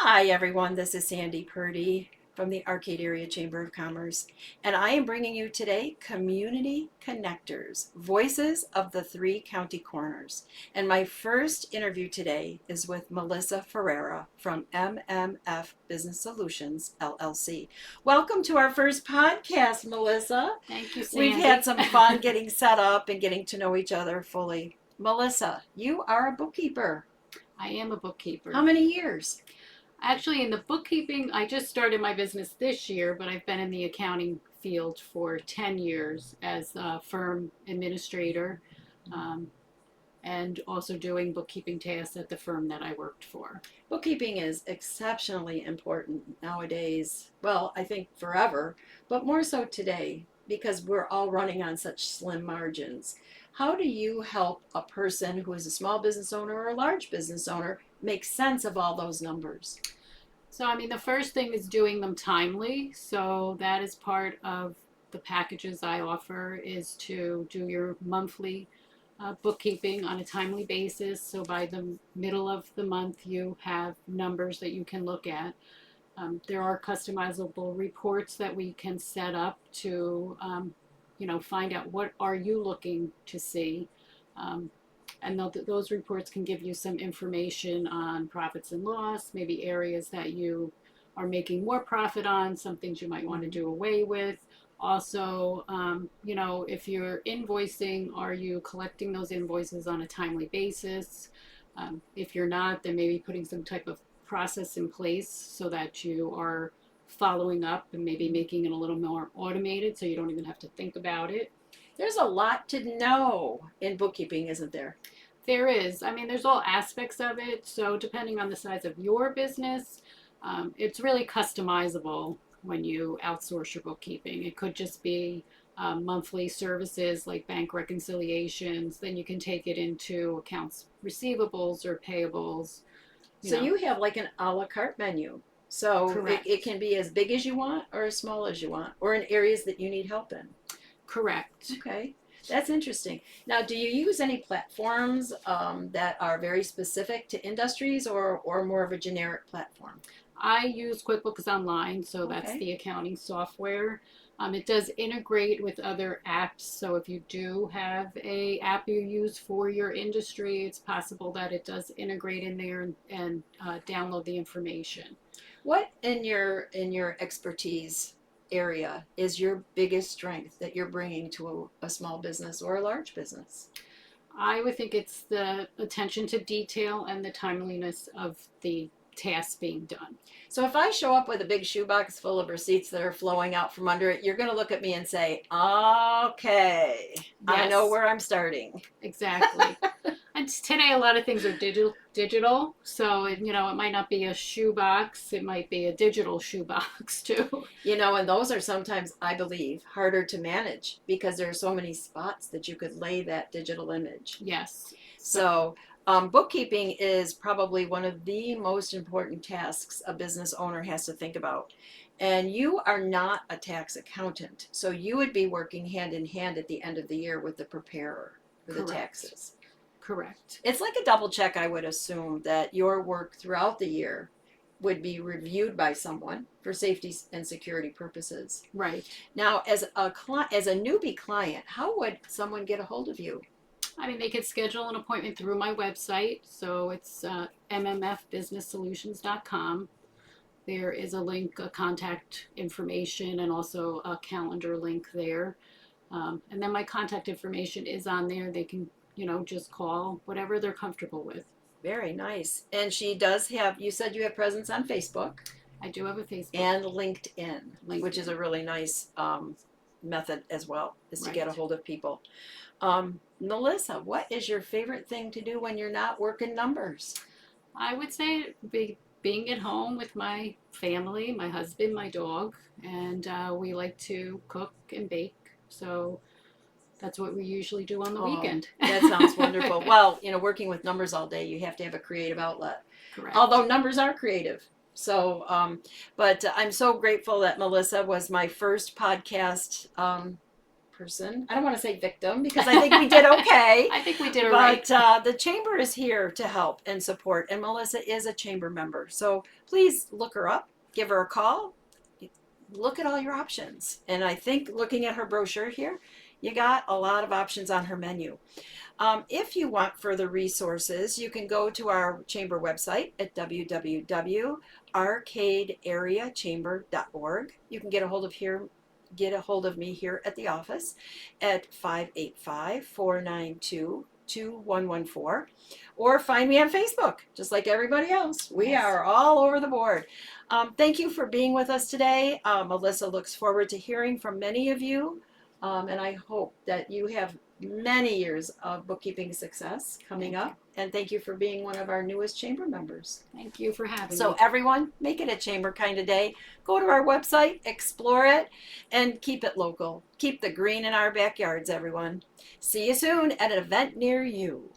Hi, everyone. This is Sandy Purdy from the Arcade Area Chamber of Commerce, and I am bringing you today Community Connectors, Voices of the Three County Corners. And my first interview today is with Melissa Ferrara from MMF Business Solutions, LLC. Welcome to our first podcast, Melissa. Thank you, We've Sandy. had some fun getting set up and getting to know each other fully. Melissa, you are a bookkeeper. I am a bookkeeper. How many years? Actually, in the bookkeeping, I just started my business this year, but I've been in the accounting field for 10 years as a firm administrator um, and also doing bookkeeping tasks at the firm that I worked for. Bookkeeping is exceptionally important nowadays. Well, I think forever, but more so today because we're all running on such slim margins. How do you help a person who is a small business owner or a large business owner make sense of all those numbers? So, I mean, the first thing is doing them timely. So, that is part of the packages I offer is to do your monthly bookkeeping on a timely basis. So, by the middle of the month, you have numbers that you can look at. There are customizable reports that we can set up to, find out what are you looking to see. Um, and those reports can give you some information on profits and loss, maybe areas that you are making more profit on, some things you might want to do away with. Also, if you're invoicing, are you collecting those invoices on a timely basis? If you're not, then maybe putting some type of process in place so that you are following up and maybe making it a little more automated so you don't even have to think about it. There's a lot to know in bookkeeping, isn't there? There is. I mean, there's all aspects of it. So, depending on the size of your business, it's really customizable when you outsource your bookkeeping. It could just be monthly services like bank reconciliations. Then you can take it into accounts receivables or payables. So you have like an a la carte menu. So Correct. it can be as big as you want or as small as you want, or in areas that you need help in. Correct. Okay, that's interesting. Now, do you use any platforms that are very specific to industries or more of a generic platform? I use QuickBooks Online, so that's Okay. the accounting software. It does integrate with other apps, so if you do have a app you use for your industry, it's possible that it does integrate in there and download the information. What in your expertise area is your biggest strength that you're bringing to a small business or a large business? I would think it's the attention to detail and the timeliness of the task being done. So if I show up with a big shoebox full of receipts that are flowing out from under it, you're going to look at me and say, "Okay, I know Yes, where I'm starting." exactly. And today, a lot of things are digital. So it might not be a shoebox; it might be a digital shoebox too. And those are sometimes, I believe, harder to manage because there are so many spots that you could lay that digital image. Yes. So, bookkeeping is probably one of the most important tasks a business owner has to think about. And you are not a tax accountant, so you would be working hand in hand at the end of the year with the preparer for the Correct. taxes. Correct. It's like a double check, I would assume, that your work throughout the year would be reviewed by someone for safety and security purposes. Right. Now, as a newbie client, how would someone get a hold of you? I mean, they could schedule an appointment through my website. So it's mmfbusinesssolutions.com. There is a link, a contact information, and also a calendar link there. And then my contact information is on there. They can, just call whatever they're comfortable with. Very nice. And she does have, you said you have presence on Facebook I do have a Facebook. and LinkedIn, which is a really nice method as well, is to get a Right. hold of people. Melissa, what is your favorite thing to do when you're not working numbers? I would say being at home with my family, my husband, my dog, and we like to cook and bake. So that's what we usually do on the weekend. That sounds wonderful. Well, working with numbers all day, you have to have a creative outlet. Correct. Although numbers are creative. So, but I'm so grateful that Melissa was my first podcast person. I don't want to say victim because I think we did okay. I think we did it right. But the chamber is here to help and support, and Melissa is a chamber member. So please look her up, give her a call, look at all your options. And I think looking at her brochure here, you got a lot of options on her menu. If you want further resources, you can go to our chamber website at www.arcadeareachamber.org. You can get a hold of me here at the office at 585-492-2114, or find me on Facebook, just like everybody else. We Yes. are all over the board. Thank you for being with us today. Melissa looks forward to hearing from many of you, and I hope that you have many years of bookkeeping success coming up. And thank you for being one of our newest chamber members. Thank you for having So me. everyone, make it a chamber kind of day. Go to our website, explore it, and keep it local. Keep the green in our backyards, everyone. See you soon at an event near you.